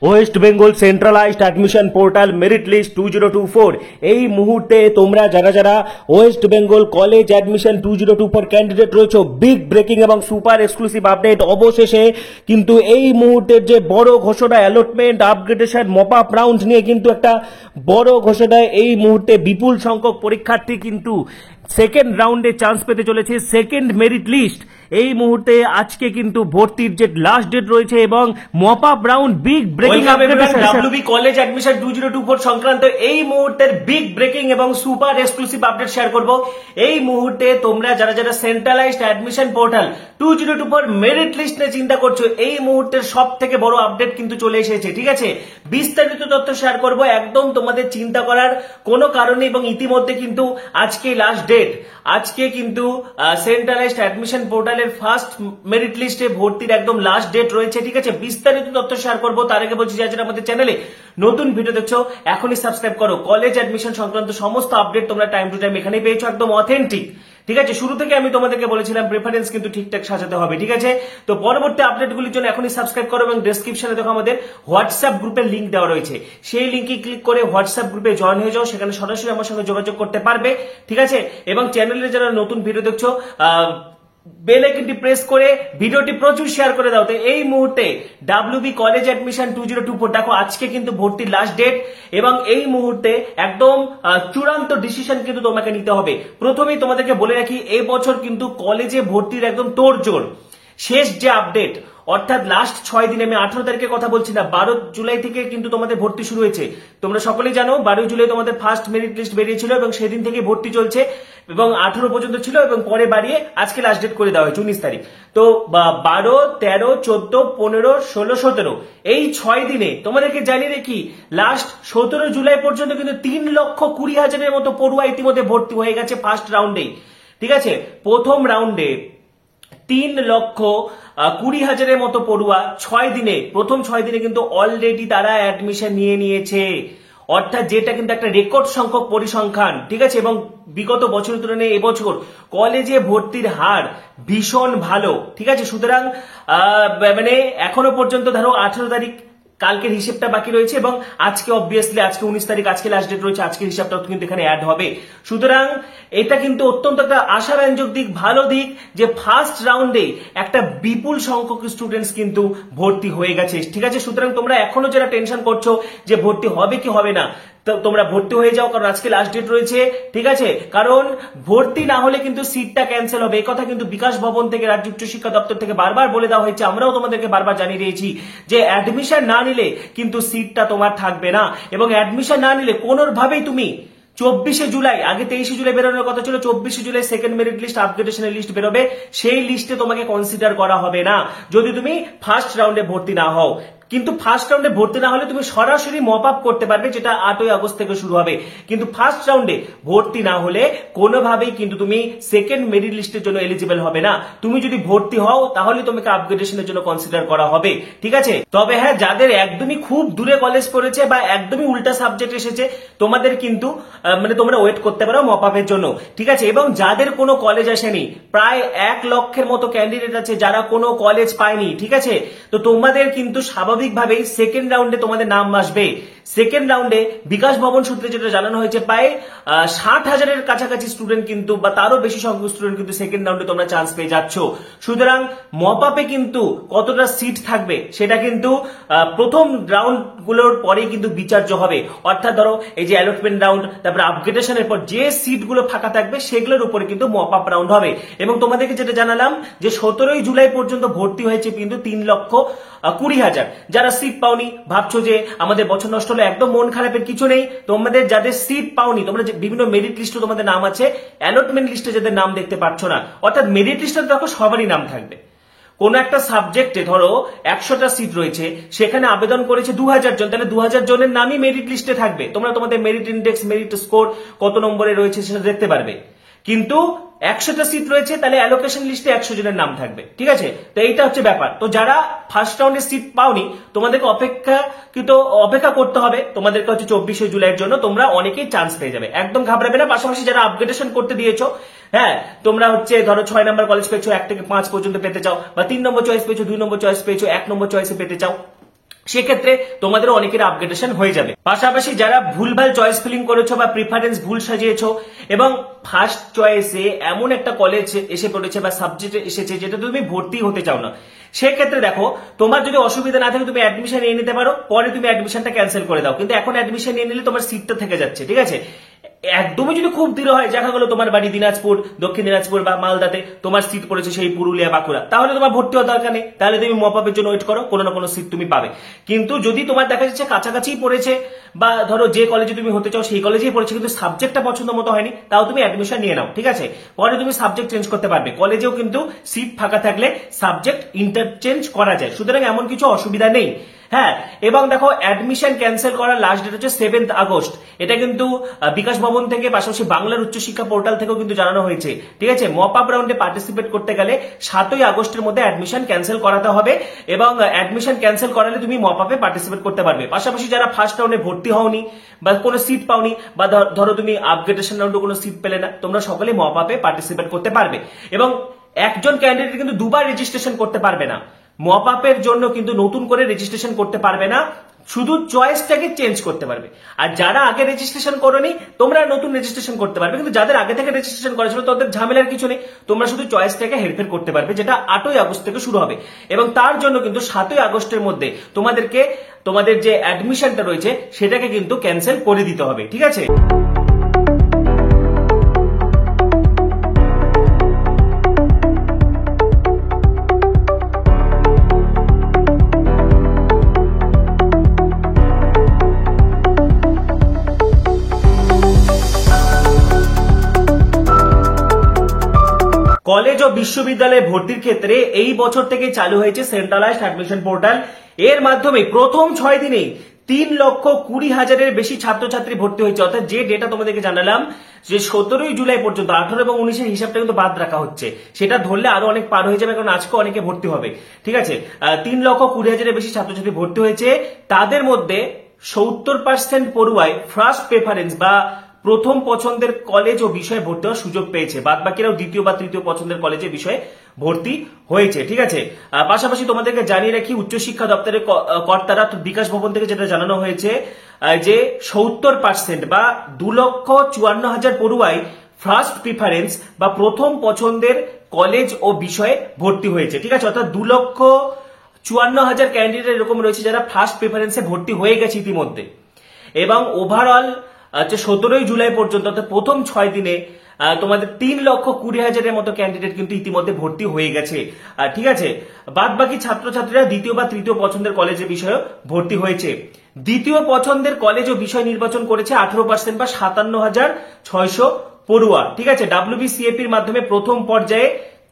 West Bengal centralized admission portal merit list 2024 এই মুহূর্তে তোমরা যারা যারা West Bengal college admission 2024 candidate রয়েছে, বিগ ব্রেকিং এবং সুপার এক্সক্লুসিভ আপডেট। অবশেষে কিন্তু এই মুহূর্তের যে বড় ঘোষণা, allotment upgradation mop up round নিয়ে কিন্তু একটা বড় ঘোষণা। এই মুহূর্তে বিপুল সংখ্যক পরীক্ষার্থী কিন্তু সেকেন্ড রাউন্ডে চান্স পেতে চলেছে। সেকেন্ড মেরিট লিস্ট এই মুহূর্তে আজকে কিন্তু ভর্তির যে লাস্ট ডেট রয়েছে এবং mop up round big breaking WB college admission 2024 সংক্রান্ত এই মুহূর্তের বিগ ব্রেকিং এবং সুপার এক্সক্লুসিভ আপডেট শেয়ার করব। এই মুহূর্তে তোমরা যারা যারা centralized admission portal 2024 merit list নিয়ে চিন্তা করছো, এই মুহূর্তের সব থেকে বড় আপডেট কিন্তু চলে এসেছে। ঠিক আছে, বিস্তারিত তথ্য শেয়ার করব, একদম তোমাদের চিন্তা করার কোনো কারণে। এবং ইতিমধ্যে কিন্তু আজকে লাস্ট ডেট, আজকে কিন্তু সেন্ট্রালাইজড অ্যাডমিশন পোর্টালের ফার্স্ট মেরিট লিস্টে ভর্তির একদম লাস্ট ডেট রয়েছে। ঠিক আছে, বিস্তারিত তথ্য শেয়ার করবো। তার আগে বলছি, যারা আমাদের চ্যানেলে নতুন ভিডিও দেখছো এখনই সাবস্ক্রাইব করো। কলেজ অ্যাডমিশন সংক্রান্ত সমস্ত আপডেট তোমরা টাইম টু টাইম এখানেই পেয়েছো, একদম অথেন্টিক। ঠিক আছে, শুরু থেকে আমি তোমাদেরকে বলেছিলাম প্রেফারেন্স কিন্তু ঠিকঠাক সাজাতে হবে। ঠিক আছে, তো পরবর্তী আপডেটগুলির জন্য এখনই সাবস্ক্রাইব করো এবং ডেসক্রিপশনে দেখো আমাদের হোয়াটসঅ্যাপ গ্রুপের লিংক দেওয়া রয়েছে। সেই লিংকে ক্লিক করে হোয়াটসঅ্যাপ গ্রুপে জয়েন হয়ে যাও, সেখানে সরাসরি আমার সঙ্গে যোগাযোগ করতে পারবে। ঠিক আছে, এবং চ্যানেলে যারা নতুন ভিডিও দেখছো বেল আইকনটি প্রেস করে ভিডিওটি প্রচুর শেয়ার করে দাও। তো এই মুহূর্তে ডাব্লিউবি কলেজ অ্যাডমিশন 2024 দেখো আজকে কিন্তু ভর্তির লাস্ট ডেট এবং এই মুহূর্তে একদম চূড়ান্ত ডিসিশন কিন্তু তোমাকে নিতে হবে। প্রথমেই তোমাদেরকে বলে রাখি, এই বছর কিন্তু কলেজে ভর্তির একদম তোড়জোড়। শেষ যে আপডেট, অর্থাৎ লাস্ট 6 দিনে, আমি 18 তারিখের কথা বলছি না, 12 জুলাই থেকে কিন্তু তোমাদের ভর্তি শুরু হয়েছে। তোমরা সকলেই জানো 12 জুলাই তোমাদের ফার্স্ট মেরিট লিস্ট বেরিয়েছিল এবং সেদিন থেকে ভর্তি চলছে এবং 18 পর্যন্ত ছিল এবং পরে বাড়িয়ে আজকে লাস্ট ডেট করে দেওয়া হয়েছে 19 তারিখ। তো 12, 13, 14, 15, 16, 17 এই 6 দিনে তোমাদেরকে জানিয়ে রেখি, লাস্ট 17 জুলাই পর্যন্ত কিন্তু 3,20,000-এর মতো পড়ুয়া ইতিমধ্যে ভর্তি হয়ে গেছে ফার্স্ট রাউন্ডে। ঠিক আছে, প্রথম রাউন্ডে 3,20,000-এর মতো পড়ুয়া 6 দিনে, প্রথম 6 দিনে কিন্তু অলরেডি তারা অ্যাডমিশন নিয়ে নিয়েছে, অর্থাৎ যেটা কিন্তু একটা রেকর্ড সংখ্যক পরিসংখ্যান। ঠিক আছে, এবং বিগত বছরের তুলনায় এবছর কলেজে ভর্তির হার ভীষণ ভালো। ঠিক আছে, সুতরাং মানে এখনো পর্যন্ত ধরো 18 তারিখ কালকের হিসেবটা বাকি রয়েছে এবং আজকে অবভিয়াসলি আজকে 19 তারিখ, আজকে লাস্ট ডেট রয়েছে, আজকের হিসাবটাও কিন্তু এখানে অ্যাড হবে। সুতরাং এটা কিন্তু অত্যন্ত একটা আশাব্যঞ্জক দিক, ভালো দিক যে ফার্স্ট রাউন্ডে একটা বিপুল সংখ্যক স্টুডেন্টস কিন্তু ভর্তি হয়ে গেছে। ঠিক আছে, সুতরাং তোমরা এখনো যারা টেনশন করছো যে ভর্তি হবে কি হবে না, তোমরা ভর্তি হয়ে যাও, কারণ আজকে লাস্ট ডেট রয়েছে। ঠিক আছে, কারণ ভর্তি না হলে কিন্তু সিটটা ক্যান্সেল হবে। এই কথা কিন্তু বিকাশ ভবন থেকে, রাজ্য উচ্চ শিক্ষা দপ্তর থেকে বারবার বলে দেওয়া হয়েছে। আমরাও তোমাদেরকে বারবার জানিয়ে দিয়েছি যে অ্যাডমিশন না নিলে কিন্তু সিটটা তোমার থাকবে না এবং অ্যাডমিশন না নিলে কোনোভাবেই তুমি 24 জুলাই, আগে 23 জুলাই বেরোনোর কথা ছিল, 24 জুলাই সেকেন্ড মেরিট লিস্ট আপগ্রেডেশনের লিস্ট বেরোবে, সেই লিস্টে তোমাকে কনসিডার করা হবে না যদি তুমি ফার্স্ট রাউন্ডে ভর্তি না হও। কিন্তু ফার্স্ট রাউন্ডে ভর্তি না হলে তুমি সরাসরি মপ আপ করতে পারবে, যেটা 8ই আগস্ট থেকে শুরু হবে। কিন্তু ফার্স্ট রাউন্ডে ভর্তি না হলে কোনোভাবেই কিন্তু তুমি সেকেন্ড মেরিট লিস্টের জন্য এলিজিবল হবে না। তুমি যদি ভর্তি হও তাহলে তোমাকে আপগ্রেডেশনের জন্য কনসিডার করা হবে। ঠিক আছে, তবে হ্যাঁ, যাদের একদমই খুব দূরে কলেজ পড়েছে বা একদমই উল্টা সাবজেক্ট এসেছে, তোমাদের কিন্তু মানে তোমরা ওয়েট করতে পারো মপ আপের জন্য। ঠিক আছে, এবং যাদের কোনো কলেজ আসেনি, প্রায় 1 লক্ষের মতো ক্যান্ডিডেট আছে যারা কোনো কলেজ পায়নি। ঠিক আছে, তো তোমাদের কিন্তু স্বাভাবিকভাবেই সেকেন্ড রাউন্ডে তোমাদের নাম আসবে। সেকেন্ড রাউন্ডে বিকাশ ভবন সূত্রে যেটা জানানো হয়েছে, প্রায় 60,000-এর কাছাকাছি স্টুডেন্ট কিন্তু বা তারও বেশি সংখ্যক স্টুডেন্ট কিন্তু সেকেন্ড রাউন্ডে তোমরা চান্স পেয়ে যাচ্ছ। সুতরাং মপ আপে কিন্তু কতটা সিট থাকবে সেটা কিন্তু প্রথম রাউন্ড গুলোর পরেই কিন্তু বিচার্য হবে। অর্থাৎ ধরো এই যে অ্যালটমেন্ট রাউন্ড, তারপরে আপগ্রেডেশনের পর যে সিটগুলো ফাঁকা থাকবে সেগুলোর উপরে কিন্তু মপ আপ রাউন্ড হবে। এবং তোমাদেরকে যেটা জানালাম যে 17 জুলাই পর্যন্ত ভর্তি হয়েছে কিন্তু 3,20,000। যারা সিট পাওনি, ভাবছো যে আমাদের বছর নষ্ট হলো, একদম মন খারাপের কিছু নেই। তোমাদের যাদের সিট পাওনি, তোমরা যে বিভিন্ন মেরিট লিস্টে তোমাদের নাম আছে, অ্যালটমেন্ট লিস্টে যাদের নাম দেখতে পাচ্ছ না, অর্থাৎ মেরিট লিস্টে দেখো সবারই নাম থাকবে। কোন একটা সাবজেক্টে ধরো 100টা সিট রয়েছে, সেখানে আবেদন করেছে 2,000 জন, তাহলে 2,000 জনের নামই মেরিট লিস্টে থাকবে। তোমরা তোমাদের মেরিট ইন্ডেক্স, মেরিট স্কোর কত নম্বরে রয়েছে সেটা দেখতে পারবে। কিন্তু 100টা সিট রয়েছে, তাহলে অ্যালোকেশন লিস্টে 100 জনের নাম থাকবে। ঠিক আছে, তো এইটা হচ্ছে ব্যাপার। তো যারা ফার্স্ট রাউন্ডে সিট পাওনি, তোমাদেরকে অপেক্ষা করতে হবে। তোমাদেরকে হচ্ছে 24 জুলাইয়ের জন্য তোমরা অনেকেই চান্স পেয়ে যাবে, একদম ঘাবড়াবে না। পাশাপাশি যারা আপগ্রেডেশন করতে দিয়েছো, হ্যাঁ, তোমরা হচ্ছে ধরো 6 নম্বর কলেজ পেয়েছো, 1 থেকে 5 পর্যন্ত পেতে চাও, বা 3 নম্বর চয়েস পেয়েছো, 2 নম্বর চয়েস পেয়েছো, 1 নম্বর চয়েসে পেতে চাও, সেক্ষেত্রে তোমাদের অনেকের আপগ্রেডেশন হয়ে যাবে। পাশাপাশি যারা ভুলভাল চয়েস ফিলিং করেছো বা প্রিফারেন্স ভুল সাজিয়েছো এবং ফার্স্ট চয়েসে এমন একটা কলেজ এসে পড়েছে বা সাবজেক্ট এসেছে যেটা তুমি ভর্তি হতে চাও না, সেক্ষেত্রে দেখো তোমার যদি অসুবিধা না থাকে তুমি অ্যাডমিশন নিয়ে নিতে পারো, পরে তুমি অ্যাডমিশনটা ক্যান্সেল করে দাও, কিন্তু এখন অ্যাডমিশন নিয়ে নিলে তোমার সিটটা থেকে যাচ্ছে। ঠিক আছে, একদমই যদি খুব দৃঢ় হয়, দেখা গেলো তোমার বাড়ি দিনাজপুর, দক্ষিণ দিনাজপুর বা মালদাতে, তোমার সিট পড়েছে সেই পুরুলিয়া বাঁকুড়া, তাহলে তোমার ভর্তি হওয়ার দরকার নেই, তাহলে তুমি মপ আপের জন্য ওয়েট করো, কোনো না কোনো সিট তুমি পাবে। কিন্তু যদি তোমার দেখা যাচ্ছে কাছাকাছি পড়েছে বা ধরো যে কলেজে তুমি হতে চাও সেই কলেজেই পড়েছে কিন্তু সাবজেক্টটা পছন্দ মতো হয়নি, তাও তুমি অ্যাডমিশন নিয়ে নাও। ঠিক আছে, পরে তুমি সাবজেক্ট চেঞ্জ করতে পারবে, কলেজেও কিন্তু সিট ফাঁকা থাকলে সাবজেক্ট ইন্টারচেঞ্জ করা যায়, সুতরাং এমন কিছু অসুবিধা নেই। হ্যাঁ, এবং দেখো অ্যাডমিশন ক্যান্সেল করার লাস্ট ডেট হচ্ছে 7 আগস্ট। এটা কিন্তু বিকাশ ভবন থেকে পাশাপাশি বাংলার উচ্চশিক্ষা পোর্টাল থেকেও কিন্তু জানানো হয়েছে। ঠিক আছে, মপ আপ রাউন্ডে পার্টিসিপেট করতে গেলে 7 আগস্টের মধ্যে অ্যাডমিশন ক্যান্সেল করাতে হবে এবং অ্যাডমিশন ক্যান্সেল করালে তুমি মপ আপে পার্টিসিপেট করতে পারবে। পাশাপাশি যারা ফার্স্ট রাউন্ডে ভর্তি হওনি বা কোনো সিট পাওনি বা ধরো তুমি আপগ্রেডেশন রাউন্ডে কোনো সিট পেলে না, তোমরা সকলে মপ আপে পার্টিসিপেট করতে পারবে। এবং একজন ক্যান্ডিডেট কিন্তু দুবার রেজিস্ট্রেশন করতে পারবে না, মপ আপের জন্য কিন্তু নতুন করে রেজিস্ট্রেশন করতে পারবে না, শুধু চয়েসটাকে চেঞ্জ করতে পারবে। আর যারা আগে রেজিস্ট্রেশন করোনি তোমরা নতুন রেজিস্ট্রেশন করতে পারবে, কিন্তু যাদের আগে থেকে রেজিস্ট্রেশন করেছিল তাদের ঝামেলার কিছু নেই, তোমরা শুধু চয়েসটাকে হেরফের করতে পারবে, যেটা 8 আগস্ট থেকে শুরু হবে। এবং তার জন্য কিন্তু 7 আগস্টের মধ্যে তোমাদেরকে তোমাদের যে অ্যাডমিশনটা রয়েছে সেটাকে কিন্তু ক্যান্সেল করে দিতে হবে। ঠিক আছে, কলেজ ও বিশ্ববিদ্যালয়ে ভর্তির ক্ষেত্রে এই বছর থেকে চালু হয়েছে সেন্ট্রালাইজড অ্যাডমিশন পোর্টাল। এর মাধ্যমে প্রথম 6 দিনে 3,20,000-এর বেশি ছাত্রছাত্রী ভর্তি হয়েছে। অর্থাৎ যে ডেটা তোমাদেরকে জানালাম যে 17 জুলাই পর্যন্ত 18 এবং 19-এর হিসাবটা কিন্তু বাদ রাখা হচ্ছে, সেটা ধরলে আরো অনেক পার হয়ে যাবে, কারণ আজকে অনেকে ভর্তি হবে। ঠিক আছে, 3,20,000-এর বেশি ছাত্রছাত্রী ভর্তি হয়েছে, তাদের মধ্যে 70% পড়ুয়ায় ফার্স্ট প্রেফারেন্স বা প্রথম পছন্দের কলেজ ও বিষয়ে ভর্তি হওয়ার সুযোগ পেয়েছে, বাদ বাকিরাও দ্বিতীয় বা তৃতীয় পছন্দের কলেজে বিষয়ে ভর্তি হয়েছে। ঠিক আছে, পাশাপাশি তোমাদেরকে জানিয়ে রাখি উচ্চশিক্ষা দপ্তরের কর্তারা বিকাশ ভবন থেকে যেটা জানানো হয়েছে যে 70% বা 2,54,000 পড়ুয়াই ফার্স্ট প্রিফারেন্স বা প্রথম পছন্দের কলেজ ও বিষয়ে ভর্তি হয়েছে। ঠিক আছে, অর্থাৎ 2,54,000 ক্যান্ডিডেট এরকম রয়েছে যারা ফার্স্ট প্রিফারেন্সে ভর্তি হয়ে গেছে ইতিমধ্যে। এবং ওভারঅল 17 জুলাই পর্যন্ত অর্থাৎ প্রথম 6 দিনে তোমাদের 3,20,000-এর মতো ক্যান্ডিডেট কিন্তু ইতিমধ্যে ভর্তি হয়ে গেছে। ঠিক আছে, বাদ বাকি ছাত্রছাত্রীরা দ্বিতীয় বা তৃতীয় পছন্দের কলেজের বিষয়ে ভর্তি হয়েছে। দ্বিতীয় পছন্দের কলেজ ও বিষয় নির্বাচন করেছে 18% বা 57,600 পড়ুয়া। ঠিক আছে, WBCAP-র মাধ্যমে প্রথম পর্যায়ে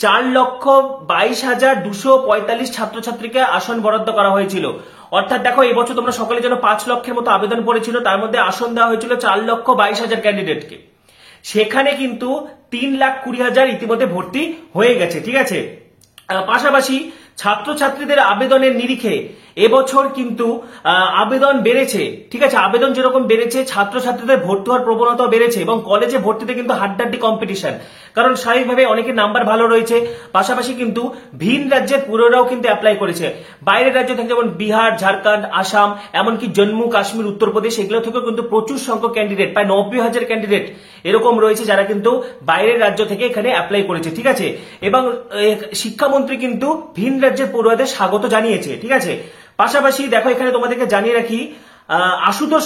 4,22,245 ছাত্রছাত্রীকে আসন বরাদ্দ করা হয়েছিল। অর্থাৎ দেখো এবছর তোমরা সকলে যেন 5 লক্ষের মতো আবেদন পড়েছিল, তার মধ্যে আসন দেওয়া হয়েছিল 4,22,000 ক্যান্ডিডেটকে, সেখানে কিন্তু 3,20,000 ইতিমধ্যে ভর্তি হয়ে গেছে। ঠিক আছে, পাশাপাশি ছাত্রছাত্রীদের আবেদনের নিরিখে এবছর কিন্তু আবেদন বেড়েছে। ঠিক আছে, আবেদন যেরকম বেড়েছে ছাত্রছাত্রীদের ভর্তি হওয়ার প্রবণতাও বেড়েছে এবং কলেজে ভর্তিতে কিন্তু হাড্ডাহাড্ডি কম্পিটিশন, কারণ স্বাভাবিকভাবে অনেকের নাম্বার ভালো রয়েছে। পাশাপাশি কিন্তু ভিন রাজ্যের পুরোরাও কিন্তু অ্যাপ্লাই করেছে, বাইরের রাজ্য থেকে যেমন বিহার, ঝাড়খণ্ড, আসাম, এমনকি জম্মু কাশ্মীর, উত্তরপ্রদেশ, এগুলো থেকেও কিন্তু প্রচুর সংখ্যক ক্যান্ডিডেট, প্রায় 90,000 ক্যান্ডিডেট এরকম রয়েছে যারা কিন্তু বাইরের রাজ্য থেকে এখানে অ্যাপ্লাই করেছে। ঠিক আছে, এবং শিক্ষামন্ত্রী কিন্তু ভিন রাজ্যের পড়ুয়াদের স্বাগত জানিয়েছে। ঠিক আছে, পাশাপাশি দেখো এখানে তোমাদেরকে জানিয়ে রাখি আশুতোষ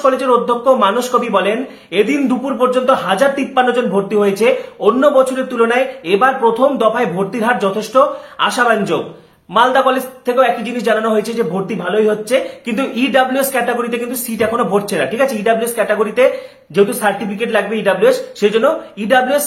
কলেজের অধ্যক্ষ মানস কবি বলেন এদিন দুপুর পর্যন্ত 1,053 জন ভর্তি হয়েছে, অন্য বছরের তুলনায় এবার প্রথম দফায় ভর্তির হার যথেষ্ট আশাব্যঞ্জক। মালদা কলেজ থেকেও একই জিনিস জানানো হয়েছে যে ভর্তি ভালোই হচ্ছে, কিন্তু ইডব্লিউএস ক্যাটাগরিতে কিন্তু সিট এখনো ভরছে না। ঠিক আছে, ইডব্লিউএস ক্যাটাগরিতে যেহেতু সার্টিফিকেট লাগবে ইডব্লিউএস, সেই জন্য ইডব্লিউএস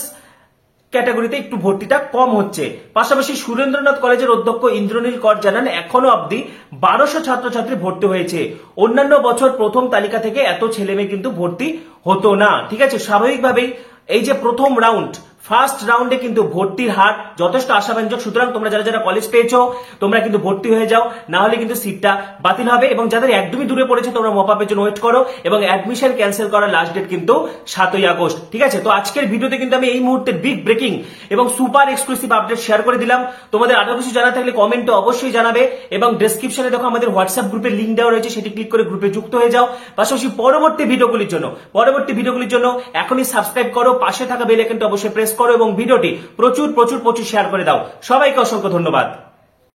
ক্যাটাগরিতে একটু ভর্তিটা কম হচ্ছে। পাশাপাশি সুরেন্দ্রনাথ কলেজের অধ্যক্ষ ইন্দ্রনীল কর জানান এখনো অবধি 1200 ছাত্রছাত্রী ভর্তি হয়েছে, অন্যান্য বছর প্রথম তালিকা থেকে এত ছেলেমেয়ে কিন্তু ভর্তি হতো না। ঠিক আছে, স্বাভাবিকভাবেই এই যে প্রথম রাউন্ড ফার্স্ট রাউন্ডে কিন্তু ভর্তির হার যথেষ্ট আশাব্যঞ্জক। সুতরাং তোমরা যারা যারা কলেজ পেয়েছো তোমরা কিন্তু ভর্তি হয়ে যাও, না হলে কিন্তু সিটটা বাতিল হবে। এবং যাদের একদমই দূরে পড়েছে তোমরা মপ আপের জন্য ওয়েট করো, এবং অ্যাডমিশন ক্যান্সেল করার লাস্ট ডেট কিন্তু 7ই আগস্ট। ঠিক আছে, তো আজকের ভিডিওতে কিন্তু আমি এই মুহূর্তে বিগ ব্রেকিং এবং সুপার এক্সক্লুসিভ আপডেট শেয়ার করে দিলাম। তোমাদের আরো কিছু জানা থাকলে কমেন্টে অবশ্যই জানাবে, এবং ডেসক্রিপশনে দেখো আমাদের হোয়াটসঅ্যাপ গ্রুপের লিঙ্ক দেওয়া রয়েছে, সেটি ক্লিক করে গ্রুপে যুক্ত হয়ে যাও। পাশাপাশি পরবর্তী ভিডিওগুলির জন্য এখনই সাবস্ক্রাইব করো, পাশে থাকা বেল আইকনটা অবশ্যই প্রেস করো, এবং ভিডিওটি প্রচুর শেয়ার করে দাও। সবাইকে অসংখ্য ধন্যবাদ।